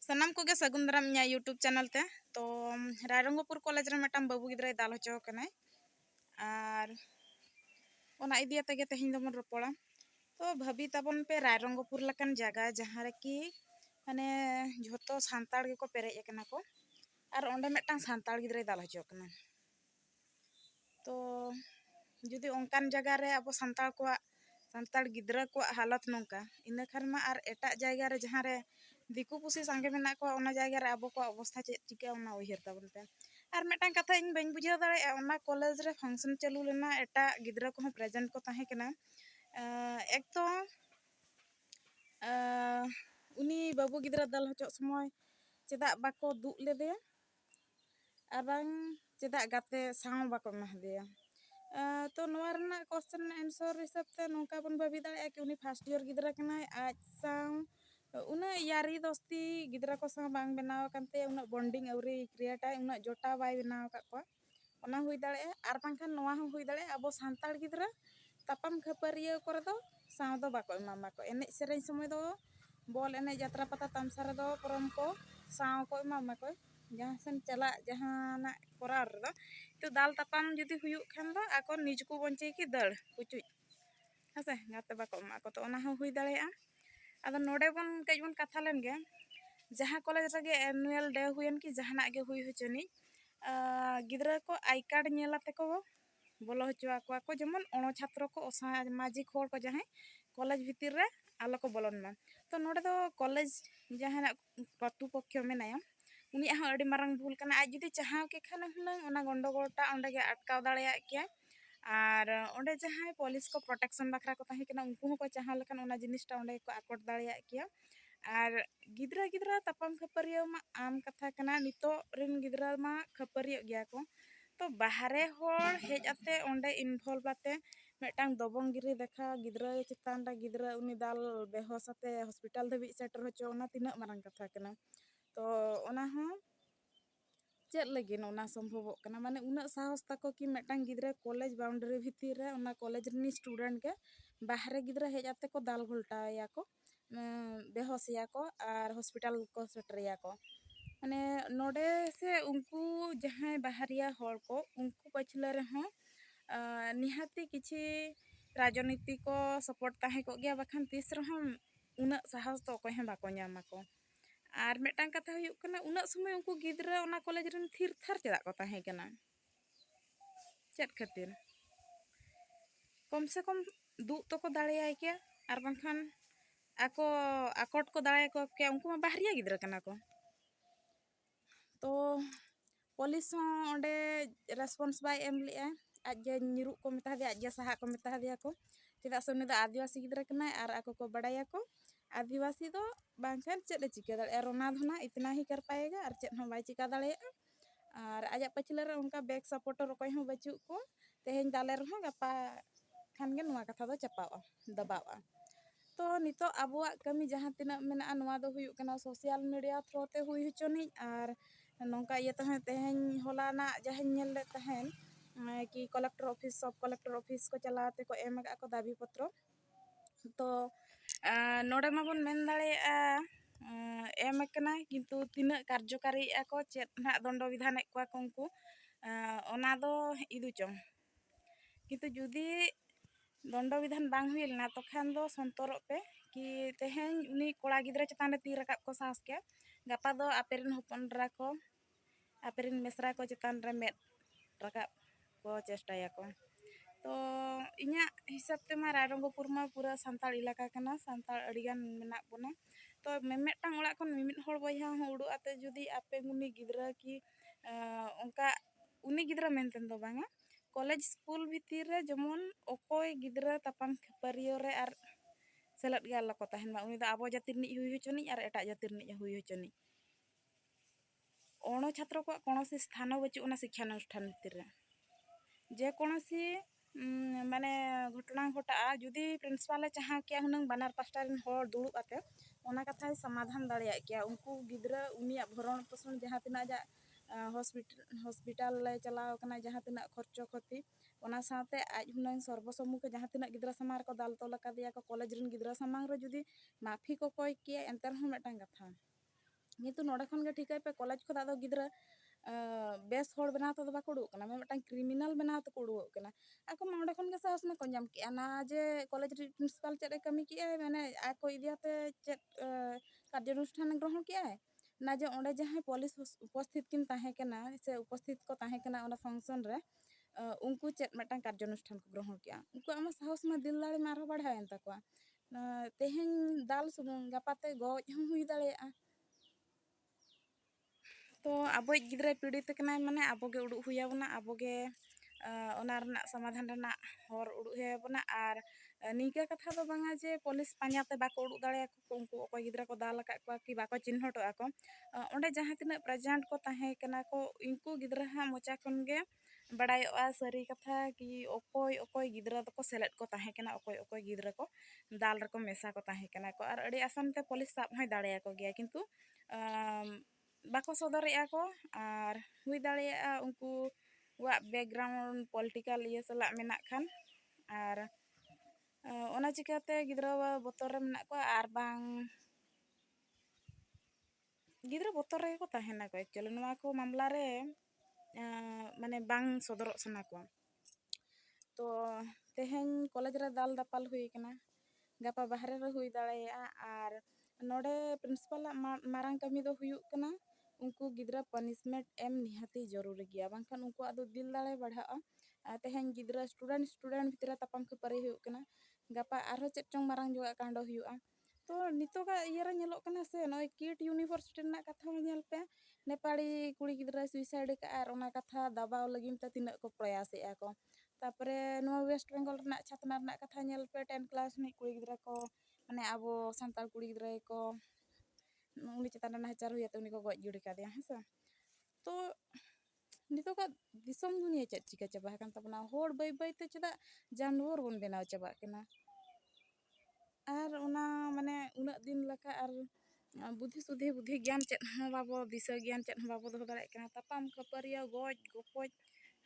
सनाम को गे सगुन दाराम इᱧᱟᱹᱜ YouTube channel ते तो रायरंगपुर कॉलेज रे मिटन बाबू गिद्राय दाल होचो कनाय आर ओना इदियाते गे तेहिं दोबन रोपड़ा तो भाबी ताबन पे रायरंगपुर लकन जगह जहां रे की माने झोतो सांताड़ गे को पेरेज एकना को आर ओंडे मिटन सांताड़ गिद्राय दाल होचो कना तो जुदी ओंकान जगह रे अब सांताड़ गिद्रा को हालत नोंका इना खान मा आर एटा जगह रे जहां रे दिकु पुसी संगे मेना को ओना जगह रे अब को अवस्था चे चिका ओना उहिर ताबन पे आर मिटन कथा इन बन बुझाव दाड़े ओना कॉलेज रे फंक्शन चालू लेना एटा गिद्रा को प्रेजेंट को ताहे कना एक तो उनी बाबू गिद्रा दाल होचो समय चेदा बाको दुक लेदेया आबां चेदा गाते साव बाको महदेया तो नोना क्वेश्चन आंसर हिसाब से नौका बन भाभी दाड़े कि उनी फर्स्ट ईयर गिद्रा कनाय आज साव उना यारी दोस्ती गिद्रा को साव बांग बनाव कांते उना बॉन्डिंग अवरी क्रिएट आय उना जोटा बाय बनाव का को ओना हुई दाड़े आर बांखान नोआ हो हुई दाड़े अब सांताड़ गिद्रा तापाम खपरिया करे दो साव दो बाको एमा को एने सेरेन समय दो बॉल एने यात्रा पता तमसा रे दो परम को साव को एमा को जहां सेन चला जहां कोरार दो तो दाल तापाम जुदी हुयु खान दो आको निज को बंचे की दड़ पुचु हसे गाते बाको एमा को तो ओना हो हुई दाड़े आदो नोडे बन कजबन कथा लेन गे जहां कॉलेज रे एनुअल डे हुयन की जहाना गे हुई होचनी गिद्रा को आई कार्ड नेलाते को बोलो हचुआ को जेमन अणो छात्र को सामाजिक होर को जहां कॉलेज भीतर रे आलो को बोलन मा तो नोडे दो कॉलेज जहां कर्तृपक्ष मेनाया उनी हा अडी मारंग भूल कना आज जुदी चाहाव के खान हुनंग ओना गंडगोलटा ओंडे गे अटकाव दाड़ेया किया आर ओंडे जहां पुलिस को प्रोटेक्शन बखरा को ताहे कना उनको को चाहा लेकन ओना जिनिसटा ओंडे को आकोट दाड़ेया किया आर गिद्रा गिद्रा तापाम खपरिया मा आम कथा कना नितो रिन गिद्रा मा खपरिया गया को तो बाहरे होर हेज आते ओंडे इनवॉल्व आते मिटांग दबंगिरी देखा गिद्रा चितान रा गिद्रा उनी दाल बेहोश आते हॉस्पिटल धबी सेटर होचो ओना तिना मारंग कथा कना तो ओना हो चेत लगिन ओना संभव कना माने उना साहस ताको कि मिटांग गिद्रा कॉलेज बाउंड्री भीतर रे ओना कॉलेज रिनी स्टूडेंट के बाहरे गिद्रा हेज आते को दाल घोल्टाया को बेहोश या को आर हॉस्पिटल को सेटरिया को माने नोडे से उनको जहां बाहरिया होर को उनको पछले रे हो निहाती किछि राजनीति को सपोर्ट ताहे को गया बखान तीस रहो उना साहस तो कोई हम बाको न्यामा को आर मिटांग कथा हुयुक कना उना समय उनको गिद्रा ओना कॉलेज रन थिर थार चेदा को ताहे कना चेत खातिर कम से कम दु तो को दाड़ेया के आर बखान ako akot ko daray ko ke unku ma bahriya gidra kana ko तो पुलिस ओंडे रेस्पॉन्स बाय एम लिया आज जे निरुक को मेता दिया आज सहा को मेता दिया को चेदा से उनी द आदिवासी गिद्रा कना आर आको को बड़ाया को आदिवासी दो बांखान चेद चिका दाड़े रोना धना इतना ही कर पाएगा और चेद हम बाय चिका दाड़े और आज पछले रे उनका बैक सपोर्टर कोई हो बचु को तेहेन दाले रहो गपा खान गे नुआ कथा दो चपावा दबावा तो नितो अबुआ कमी जहां तिना मेना नुआ दो हुयुक कना सोशल मीडिया थ्रू ते हुई होचोनी आर नोंका ये तहे तेहेन होलाना जहां नेल ले तहेन कि कलेक्टर ऑफिस सब कलेक्टर ऑफिस को चलाते को एम को दाबी पत्र तो नोडे माबन मेन दाड़े एम कना किंतु तिना कार्यकारी को चेत ना दंड विधान को उनको ओना दो इदुचो किंतु जुदी दंड विधान बांग हुईलना तो खान दो संतरों पे कि तेहेन उनी कोड़ा गिद्रा चितान ती रकाब को साहस के गपा दो आपेरिन हपनरा को आपेरिन मेसरा को चितान रे मेद रकाब को चेष्टाया को तो इኛ हिसाब ते मा रायरंगपुर मा पूरा सांताड़ इलाका कना सांताड़ अड़िगान मेना बोना तो मेमेटांग ओड़ा खन मिमिद होड़ बयहा हो उडु आते जुदी आपे उनी गिद्रा की उनका उनी गिद्रा मेनतेन दो बांगा कॉलेज स्कूल भीतर रे जमन ओकोय गिद्रा तापाम खपरियो रे आर सेलत गे आलो को तहन मा उनी द आबो जातिर नि हुई होचोनी आर एटा जातिर नि हुई होचोनी अणो छात्र को कोनोसी स्थान बचु ओना शिक्षा अनुष्ठान भीतर रे जे कोनोसी माने घटना घटा जुदी प्रिंसिपल चाहा के हुनंग बानार पास्टर होर दुड़ु आते ओना कथा समाधान दाड़िया के उनको गिद्रा उनिया भरण पोषण जहां तिना जा हॉस्पिटल ले चलाव कना जहां तिना खर्चो खती ओना साथे आज हुनंग सर्वसम्मुख जहां तिना गिद्रा समार को दाल तो लका दिया को कॉलेज रिन गिद्रा समांग रे जुदी माफी को कोई के एंतर हम मेटांग कथा किंतु नोडे खन गे ठिकाय पे कॉलेज खो दा गिद्रा बेस हर बनाव तो बाको उडुक कना मिदटां क्रिमिनल बनाव तो उडुक कना आको मा ओंडे खन गे साहस मा को नाम के ना जे कॉलेज रे प्रिंसिपल चेड कमी के माने आको इदियाते चेड कार्यानुष्ठान ग्रहण के ना जे ओंडे जहां पुलिस उपस्थित किन ताहे कना से उपस्थित को ताहे कना ओना फंक्शन रे उनको चेड मिदटां कार्यानुष्ठान को ग्रहण के उनको आमा साहस मा दिल दाड़े मा आरो बढ़ायन ताकोआ तेहेन दाल सुमुंग गापाते गoj हूं हुई दाड़ेया तो अब गिद्रा पीड़ित कनाय माने आबोगे उडुक हुयाबना आबोगे ओना रना समाधान रना हर उडुक हुयाबना आर निका कथा दो बांगा जे पुलिस पांजाते बाको उडुक दाड़ेया को उनको ओको गिद्रा को दाल का को कि बाको चिन्हटो आको ओंडे जहां तिना प्रेजेंट को ताहे कना को इनको गिद्रा हा मोचा खन गे बड़ायोआ सरी कथा कि ओकोय ओकोय गिद्रा दको सेलेट को ताहे कना ओकोय ओकोय गिद्रा को दाल रको मेसा को ताहे कना को आर अड़ी आसान ते पुलिस साब होय दाड़ेया को गया किंतु बाको सदरेया को आर हुई दाड़ेया उनको वा बैकग्राउंड पॉलिटिकल ये सला मेना खान आर ओना चिकाते गिद्रा बोतर रे मेना को आर बांग गिद्रा बोतर रे को ताहेना को एक्चुअली नोवा को मामला रे माने बांग सदरक सना को तो तेहेन कॉलेज रे दाल दापाल हुई कना गापा बाहरे रे हुई दाड़ेया आर नोडे प्रिंसिपल मारांग कमी दो हुयुक कना उनको गिद्रा पनिशमेंट एम निहाती जरूरी गया बांखान उनको आदो दिल दाड़े बढ़ाआ तेहेन गिद्रा स्टूडेंट भितरा तापाम खपारी हुयुक कना गापा आरो चेड चोंग मारांग जोगा कांडो हुयुआ तो नितोगा इया रे नेलोक कना से नय किट यूनिवर्सिटी रना कथा नेल पे नेपाली कुड़ी गिद्रा सुइसाइड का आर ओना कथा दबाव लगिन ते तिना को प्रयास ए को तापरे नो वेस्ट बेंगल रना छातना रना कथा नेल पे 10 क्लास नि कुड़ी गिद्रा को माने आबो सांताल कुड़ी गिद्रा को उनी चेतान नाहचार हुयाते उनी को गoj गिड़ी कादिया हेसा तो नितो का दिसम दुनिया चेड चिका चाबा कान तबना होड़ बाय बाय ते चेदा जानवर बन बेनाव चाबा कना आर ओना माने उना दिन लका आर बुद्धि ज्ञान चेड ह बाबो दिशा ज्ञान चेड ह बाबो दो दाड़े कना तापाम खपारिया गoj गपoj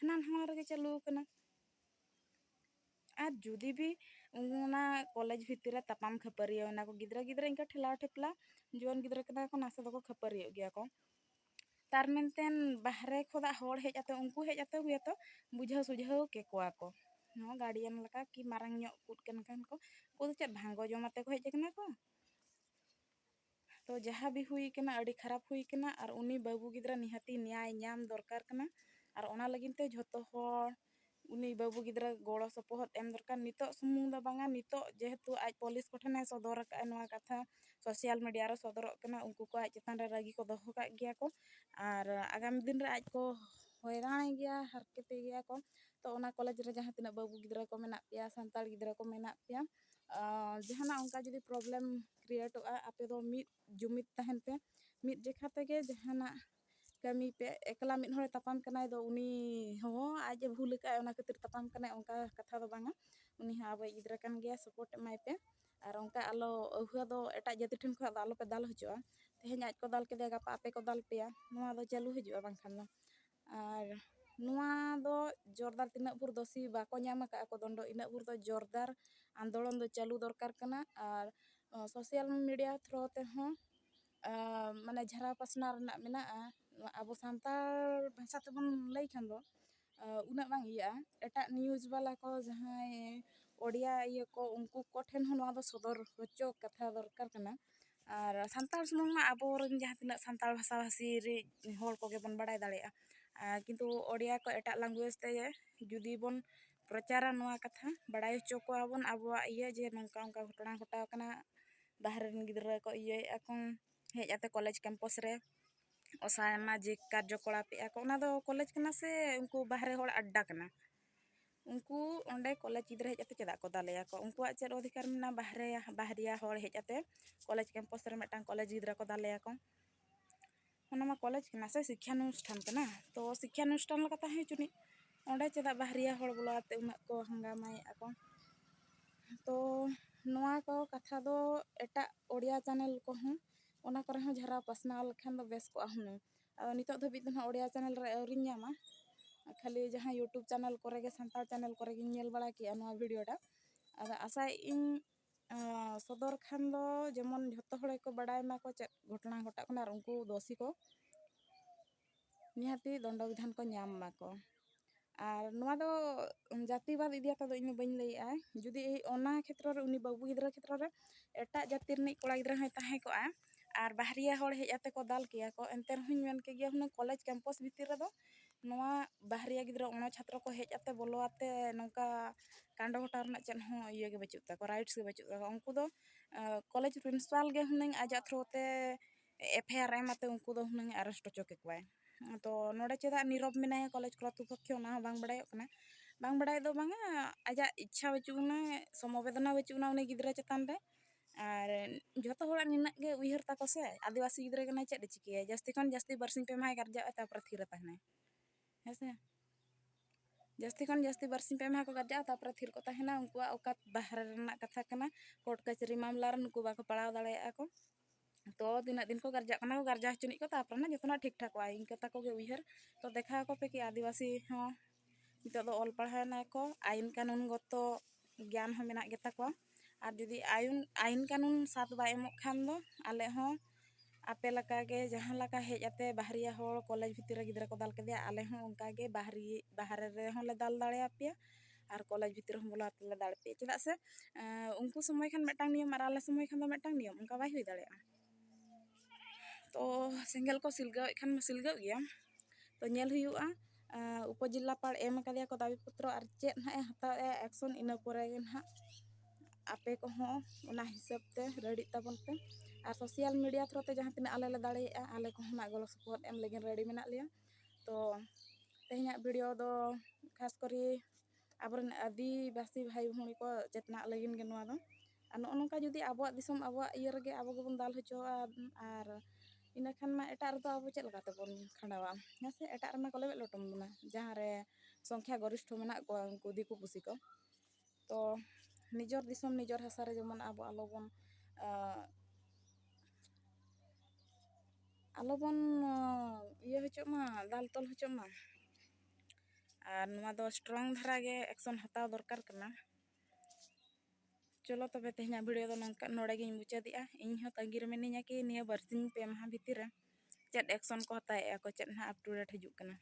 हना नवा रे चालू कना आर जुदी भी उना कॉलेज भितरे तापाम खपारिया ओना को गिद्रा गिद्रा इनका ठेला ठेपला जुआन गिद्रा कना को नासे दको खपारिया गया को तार मेनतेन बाहरे खोदा होड़ हेज आते उनको हेज आते हुया तो बुझाव सुझाव के कोआ को नो गार्डियन लका कि मारांग ᱧᱚᱜ कुट कन खान को चेद भांगो जमाते को हेज कना को तो जहाँ भी हुई कना अड़ी खराब हुई कना और उनी बाबू गिद्रा निहाती न्याय नाम दरकार कना और ओना लगिन ते झोतो होड़ उनी बाबू गिद्रा गोड़ो सपोहत एम दरकार नितो सुमुंग दा बांगा नितो जेहेतु आज पुलिस को ठने सदर का नवा कथा सोशल मीडिया रे सदर कना उनको को आज चेतान रे रागी को दोहो का गया को और आगामी दिन रे आज को हैरान गया हरकते गया को तो ओना कॉलेज रे जहां तिना बाबू गिद्रा को मेना पिया संताल गिद्रा को मेना पिया जहाना उनका जदी प्रॉब्लम क्रिएट आपे दो मिद जुमिद तहन पे मिद जेखा तेगे जहाना कमी पे एकला मिद होय तापाम कनाय दो उनी हो आज भूल का ओना खातिर तापाम कनाय उनका कथा दो बांगा उनी हा आबे गिद्रा कान गया सपोर्ट एमाय पे और उनका आलो अहुआ दो एटा जाति ठन खा आलो पे दाल हजोआ तेहेन आज को दाल के दे गापा आपे को दाल पेया नोआ दो चालू हजोआ बांखान दो और नोआ दो जोरदार तिना भुर दोषी बाको ᱧᱟᱢ का को दंडो इना भुर दो जोरदार आंदोलन दो चालू दरकार कना और सोशल मीडिया थ्रो ते हो माने झरा पासना रना मेना आबो सांताल भाषा तेबन लई खान दो उना बांग इया एटा न्यूज वाला को जहां ओडिया ये को उनको को ठेन हो नोआ दो सदर होचो कथा दरकार कना और सांताल सुमुंग मा आबो रन जहां तिना सांताल भाषा भाषी रे होड़ को गे बन बड़ाय दाड़ेया किंतु ओडिया को एटा लैंग्वेज ते जुदी बन प्रचारा नोआ कथा बड़ाय होचो को आबन आबो इया जे नंका उनका घटना घटाव कना बाहर गिद्रा को इया अकोन हेज आते कॉलेज कैंपस रे असामाजिक कार्यकलाप को ओना दो कॉलेज कना से उनको बाहरे होड़ अड्डा कना उनको ओंडे कॉलेज गिद्रा हेज आते चेदा को दालेया को उनको चेद अधिकार मेना बाहरिया होड़ हेज आते कॉलेज कैंपस रे मेटांग कॉलेज गिद्रा को दालेया को ओना मा कॉलेज कना से शिक्षानुष्ठान कना तो शिक्षानुष्ठान लका ताहे चुनी ओंडे चेदा बाहरिया होड़ बोलाते उना को हंगामाय को तो नोआ को कथा दो एटा ओडिया चैनल को हूं ओना करे हो झरा पासना लखन दो बेस को हुनु नितो धबी दन ओडिया चैनल रे औरी न्यामा खाली जहां यूट्यूब चैनल करे गे संताल चैनल करे गे नेल बड़ा किया नोआ वीडियोटा आशा इन ᱥᱚᱫᱚᱨ ᱠᱷᱟᱱ ᱫᱚ ᱡᱮᱢᱚᱱ ᱡᱷᱚᱛᱚ ᱦᱚᱲ ᱜᱮᱠᱚ ᱵᱟᱰᱟᱭ ᱢᱟᱠᱚ ᱪᱮᱫ ᱜᱷᱚᱴᱚᱱᱟ ᱜᱷᱚᱴᱟᱜ ᱠᱟᱱᱟ ᱟᱨ ᱩᱱᱠᱩ ᱫᱳষী ᱠᱚ ᱱᱤᱦᱟᱹᱛᱤ ᱫᱚᱱᱰᱚ ᱵᱤᱫᱷᱟᱱ ᱠᱚ ᱧᱟᱢ ᱢᱟᱠᱚ। ᱟᱨ ᱱᱚᱣᱟ ᱫᱚ ᱡᱟᱹᱛᱤᱵᱟᱫ ᱤᱫᱤ ᱠᱟᱛᱮ ᱫᱚ ᱤᱧ ᱵᱟᱹᱧ ᱞᱟᱹᱭᱮᱜᱼᱟ ᱡᱩᱫᱤ ᱚᱱᱟ ᱠᱷᱮᱛᱨᱚ ᱨᱮ ᱩᱱᱤ ᱵᱟᱹᱵᱩ ᱜᱤᱫᱽᱨᱟᱹ ᱠᱷᱮᱛᱨᱚ ᱨᱮ ᱮᱴᱟᱜ ᱡᱟᱹᱛᱤ ᱨᱤᱱᱤᱡ ᱠᱚᱲᱟ ᱜᱤᱫᱽᱨᱟᱹ ᱦᱚᱸᱭ ᱛᱟᱦᱮᱸ ᱠᱚᱜᱼᱟ ᱟᱨ ᱵᱟᱦᱨᱤᱭᱟ ᱦᱚᱲ ᱦᱮᱡ ᱟᱛᱮ ᱠᱚ ᱫᱟᱞ ᱠᱮᱭᱟ ᱠᱚ ᱮᱱᱛᱮ ᱨᱮᱦᱚᱸᱧ ᱢᱮᱱ ᱠᱮᱜᱮᱭᱟ ᱦᱩᱱᱟᱹᱝ ᱠᱚᱞᱮᱡᱽ ᱠᱮᱢᱯᱟᱥ ᱵᱷᱤᱛᱤᱨ ᱨᱮᱫᱚ ᱱᱚᱣᱟ ᱵᱟᱦᱨᱤᱭᱟ ᱜᱤᱫᱽᱨᱟᱹ ᱚᱱᱟ ᱪᱷᱟᱛᱨᱚ ᱠᱚ ᱦᱮᱡ ᱟᱛᱮ ᱵᱚᱞᱚ ᱟᱛᱮ ᱱᱚᱝᱠᱟ ᱠᱟᱸᱰᱚ ᱜᱷᱚᱴᱟᱣ ᱨᱮᱱᱟᱜ ᱪᱮᱫ ᱦᱚᱸ ᱤᱭᱟᱹ ᱜᱮ ᱵᱟᱹᱪᱩᱜ ᱛᱟᱠᱚᱣᱟ ᱨᱟᱭᱤᱴᱥ ᱜᱮ ᱵᱟᱹᱪᱩᱜ ᱛᱟᱠᱚᱣᱟ ᱩᱱᱠᱩ ᱫᱚ ᱠᱚᱞᱮᱡᱽ ᱯᱨᱤᱱᱥᱤᱯᱟᱞ ᱜᱮ ᱦᱩᱱᱟᱹᱝ ᱟᱡᱟᱜ ᱛᱷᱨᱩ ᱛᱮ FIR ᱮᱢ ᱟᱛᱮ ᱩᱱᱠᱩ ᱫᱚ ᱦᱩᱱᱟᱹᱝ ᱟᱨᱮᱥᱴ ᱦᱚᱪᱚ ᱠᱮᱠᱚᱣᱟᱭ ᱛᱚ ᱱᱚᱰᱮ ᱪᱮᱫᱟᱜ ᱱᱤᱨᱚᱵ ᱢᱮᱱᱟᱭᱟ ᱠᱚᱞᱮᱡᱽ ᱠᱚᱨᱛᱨᱤᱯᱚᱠᱠᱷᱚ ᱚᱱᱟ ᱦᱚᱸ ᱵᱟᱝ ᱵᱟᱲᱟᱭᱚᱜ ᱠᱟᱱᱟ ᱵᱟᱝ ᱵᱟᱲᱟᱭ ᱫᱚ ᱵᱟᱝᱟ ᱟᱡᱟᱜ ᱤᱪᱪᱷᱟ ᱵᱟᱹᱪᱩᱜ ᱟᱱᱟ ᱥᱚᱢᱚᱵᱮᱫᱚᱱᱟ ᱵᱟᱹᱪᱩᱜ ᱟᱱᱟ ᱩᱱᱤ ᱜᱤᱫᱽᱨᱟᱹ ᱪᱮᱛᱟᱱ ᱨᱮ ᱟᱨ ᱡᱷᱚᱛᱚ ᱦᱚᱲᱟᱜ ᱱᱤᱱᱟᱹᱜ ᱜᱮ ᱩᱭᱦᱟᱹᱨ ᱛᱟᱠᱚ ᱥᱮ ᱟᱹᱫᱤᱵᱟᱹᱥᱤ ᱜᱤᱫᱽᱨᱟᱹ ᱠᱟᱱᱟᱭ ᱪᱮᱫ ᱮ ᱪᱤᱠᱟᱹᱭᱟ ᱡᱟᱹᱥᱛᱤ ᱠᱷᱚᱱ ᱡᱟᱹᱥᱛᱤ ᱵᱟᱨᱥᱤᱧ ᱯᱮ ᱢᱟᱦᱟᱭ ᱜᱟᱨᱡᱟᱜᱼᱟ ᱛᱟᱨᱯᱚᱨᱮ ᱛᱷᱤᱨ ᱮ ᱛᱟᱦᱮᱱᱟᱭ ᱦᱮᱸᱥᱮ ᱡᱟᱹᱥᱛᱤ ᱠᱷᱚᱱ ᱡᱟᱹᱥᱛᱤ ᱵᱟᱨᱥᱤᱧ ᱯᱮ ᱢᱟᱦᱟ ᱠᱚ ᱜᱟᱨᱡᱟᱜᱼᱟ ᱛᱟᱨᱯᱚᱨᱮ ᱛᱷᱤᱨ ᱠᱚ ᱛᱟᱦᱮᱱᱟ ᱩᱱᱠᱩᱣᱟᱜ ᱚᱠᱟᱛ ᱵᱟᱦᱨᱮ ᱨᱮᱱᱟᱜ ᱠᱟᱛᱷᱟ ᱠᱟᱱᱟ ᱠᱳᱨᱴ ᱠᱟᱪᱷᱟᱨᱤ ᱢᱟᱢᱞᱟ ᱨᱮ ᱱᱩᱠᱩ ᱵᱟᱠᱚ ᱯᱟᱲᱟᱣ ᱫᱟᱲᱮᱭᱟᱜᱼᱟ ᱠᱚ ᱛᱚ ᱛᱤᱱᱟᱹᱜ ᱫᱤᱱ ᱠᱚ ᱜᱟᱨᱡᱟᱜ ᱠᱟᱱᱟ ᱠᱚ ᱜᱟᱨᱡᱟ ᱦᱚᱪᱚᱱᱤᱡ ᱠᱚ ᱛᱟᱨᱯᱚᱨᱮ ᱱᱟ ᱡᱚᱛᱚᱱᱟᱜ ᱴᱷᱤᱠ ᱴᱷᱟᱠᱚᱜᱼᱟ ᱤᱱᱠᱟᱹ ᱛᱟᱠᱚ ᱜᱮ ᱩᱭᱦᱟᱹᱨ ᱛᱚ ᱫᱮᱠᱷᱟᱣ ᱟᱠᱚ ᱯᱮ ᱠᱤ ᱟᱹᱫᱤᱵᱟᱹᱥᱤ ᱦᱚᱸ ᱱᱤᱛᱚᱜ ᱫᱚ ᱚᱞ ᱯᱟᱲᱦᱟᱣᱱᱟ ᱠᱚ ᱟᱭᱤᱱ ᱠᱟᱹᱱᱩᱱ ᱜᱚᱛᱚ ᱜᱮᱭᱟᱱ ᱦᱚᱸ ᱢᱮᱱᱟᱜ ᱜᱮᱛᱟ ᱠᱚᱣᱟ ᱟᱨ ᱡᱩᱫᱤ ᱟᱭᱤᱱ ᱠᱟᱹᱱᱩᱱ ᱥᱟᱛ ᱵᱟᱭ ᱮᱢᱚᱜ ᱠᱷᱟᱱ ᱫᱚ ᱟᱞᱮ ᱦᱚᱸ ᱟᱯᱮ ᱞᱮᱠᱟᱜᱮ ᱡᱟᱦᱟᱸ ᱞᱮᱠᱟ ᱦᱮᱡ ᱟᱛᱮ ᱵᱟᱦᱨᱤᱭᱟ ᱦᱚᱲ ᱠᱚᱞᱮᱡᱽ ᱵᱷᱤᱛᱤᱨ ᱨᱮ ᱜᱤᱫᱽᱨᱟᱹ ᱠᱚ ᱫᱟᱞ ᱠᱮᱫᱮᱭᱟ ᱟᱞᱮ ᱦᱚᱸ ᱚᱱᱠᱟᱜᱮ ᱵᱟᱦᱨᱮ ᱨᱮᱦᱚᱸ ᱞᱮ ᱫᱟᱞ ᱫᱟᱲᱮᱭᱟᱯᱮᱭᱟ ᱟᱨ ᱠᱚᱞᱮᱡᱽ ᱵᱷᱤᱛᱤᱨ ᱨᱮᱦᱚᱸ ᱵᱚᱞᱚ ᱟᱛᱮ ᱞᱮ ᱫᱟᱞ ᱯᱮᱭᱟ ᱪᱮᱫᱟᱜ ᱥᱮ ᱩᱱᱠᱩ ᱥᱚᱢᱚᱭ ᱠᱷᱟᱱ ᱢᱤᱫᱴᱟᱝ ᱱᱤᱭᱚᱢ ᱟᱨ ᱟᱞᱮ ᱥᱚᱢᱚᱭ ᱠᱷᱟᱱ ᱫᱚ ᱢᱤᱫᱴᱟᱝ ᱱᱤᱭᱚᱢ ᱚᱱᱠᱟ ᱵᱟᱭ ᱦᱩᱭ ᱫᱟᱲᱮᱭᱟᱜᱼᱟ ᱛᱚ ᱥᱮᱸᱜᱮᱞ ᱠᱚ ᱥᱤᱞᱜᱟᱹᱣᱮᱫ ᱠᱷᱟᱱ ᱢᱟ ᱥᱤᱞᱜᱟᱹᱜ ᱜᱮᱭᱟ ᱛᱚ ᱧᱮᱞ ᱦᱩᱭᱩᱜᱼᱟ ᱩᱯᱚᱡᱮᱞᱟᱯᱟᱲ ᱮᱢ ᱟᱠᱟᱫᱮᱭᱟ ᱠᱚ ᱫᱟᱵᱤ ᱯᱚᱛᱨᱚ ᱟᱨ ᱪᱮᱫ ᱱᱟᱦᱟᱜ ᱮ ᱦᱟᱛᱟᱣᱮᱫᱼᱟ ᱮᱠᱥᱚᱱ ᱤᱱᱟᱹ ᱯᱚᱨᱮ ᱜᱮ ᱱᱟᱦᱟᱜ ᱟᱯᱮ ᱠᱚᱦᱚᱸ ᱚᱱᱟ ᱦᱤᱥᱟᱹᱵ ᱛᱮ ᱨᱮᱰᱤᱜ ᱛᱟᱵᱚᱱ ᱯᱮ ᱟᱨ ᱥᱳᱥᱟᱞ ᱢᱤᱰᱤᱭᱟ ᱛᱷᱨᱩ ᱛᱮ ᱡᱟᱦᱟᱸ ᱛᱤᱱᱟᱹᱜ ᱟᱞᱮ ᱞᱮ ᱫᱟᱲᱮᱭᱟᱜᱼᱟ ᱟᱞᱮ ᱠᱚᱦᱚᱸ ᱜᱚᱲᱚ ᱥᱚᱯᱚᱦᱚᱫ ᱮᱢ ᱞᱟᱹᱜᱤᱫ ᱨᱮᱰᱤ ᱢᱮᱱᱟᱜ ᱞᱮᱭᱟ ᱛᱚ ᱛᱮᱦᱮᱧᱟᱜ ᱵᱷᱤᱰᱤᱭᱳ ᱫᱚ ᱠᱷᱟᱥ ᱠᱚᱨᱮ ᱟᱵᱚᱨᱮᱱ ᱟᱹᱫᱤᱵᱟᱹᱥᱤ ᱵᱷᱟई ᱵᱷᱩᱝᱲᱤ ᱠᱚ ᱪᱮᱛᱱᱟᱜ ᱞᱟᱹᱜᱤᱫ ᱜᱮ ᱱᱚᱣᱟ ᱫᱚ ᱟᱨ ᱱᱚᱜᱼᱚ ᱱᱚᱝᱠᱟ ᱡᱩᱫᱤ ᱟᱵᱚᱣᱟᱜ ᱫᱤᱥᱚᱢ ᱟᱵᱚᱣᱟᱜ ᱤᱭᱟᱹ ᱨᱮᱜᱮ ᱟᱵᱚ ᱜᱮᱵᱚᱱ ᱫᱟᱞ ᱦᱚᱪᱚᱣᱟᱜᱼᱟ ᱟᱨ ᱤᱱᱟᱹᱠᱷᱟᱱ ᱢᱟ ᱮᱴᱟᱜ ᱨᱮᱫᱚ ᱟᱵᱚ ᱪᱮᱫ ᱞᱮᱠᱟ ᱛᱮᱵᱚᱱ ᱠᱷᱟᱸᱰᱟᱣᱟ ᱦᱮᱸ ᱥᱮ ᱮᱴᱟᱜ ᱨᱮᱢᱟ ᱠᱚ ᱞᱮᱵᱮᱫ ᱞᱚᱴᱚᱢ ᱵᱚᱱᱟ ᱡᱟᱦᱟᱸ ᱨᱮ ᱥᱚᱝᱠᱷᱟ ᱜᱚᱨᱤᱥᱴᱷᱚ ᱢᱮᱱᱟᱜ ᱠᱚᱣᱟ ᱩᱱᱠᱩ ᱫᱤᱠᱩ ᱯᱩᱥᱤ ᱠᱚ ᱛᱚ ᱱᱤᱡᱚᱨ ᱫᱤᱥᱚᱢ ᱱᱤᱡᱚᱨ ᱦᱟᱥᱟ ᱨᱮ ᱡᱮᱢᱚᱱ ᱟᱵᱚ ᱟᱞᱚᱵᱚᱱ ᱤᱭᱟᱹ ᱦᱚᱪᱚᱜ ᱢᱟ ᱫᱟᱞ ᱛᱚᱞ ᱦᱚᱪᱚᱜ ᱢᱟ ᱟᱨ ᱱᱚᱣᱟ ᱫᱚ ᱥᱴᱨᱚᱝ ᱫᱷᱟᱨᱟ ᱜᱮ ᱮᱠᱥᱚᱱ ᱦᱟᱛᱟᱣ ᱫᱚᱨᱠᱟর ᱠᱟᱱᱟ ᱪᱚᱞᱚ ᱛᱚᱵᱮ ᱛᱮᱦᱮᱧᱟᱜ ᱵᱷᱤᱰᱤᱭᱳ ᱫᱚ ᱱᱚᱰᱮ ᱜᱤᱧ ᱢᱩᱪᱟᱹᱫᱮᱜᱼᱟ ᱤᱧᱦᱚᱸ ᱛᱟᱺᱜᱤ ᱨᱮ ᱢᱤᱱᱟᱹᱧᱟ ᱠᱤ ᱱᱤᱭᱟᱹ ᱵᱟᱨᱥᱤᱧ ᱯᱮ ᱢᱟᱦᱟ ᱵᱷᱤᱛᱤᱨ ᱨᱮ ᱪᱮᱫ ᱮᱠᱥᱚᱱ ᱠᱚ ᱦᱟᱛᱟᱣᱮᱫᱼᱟ ᱠᱚ ᱪᱮᱫ ᱱᱟᱦᱟᱜ ᱟᱯ ᱴᱩ ᱰᱮᱴ ᱦᱤᱡᱩᱜ ᱠᱟᱱᱟ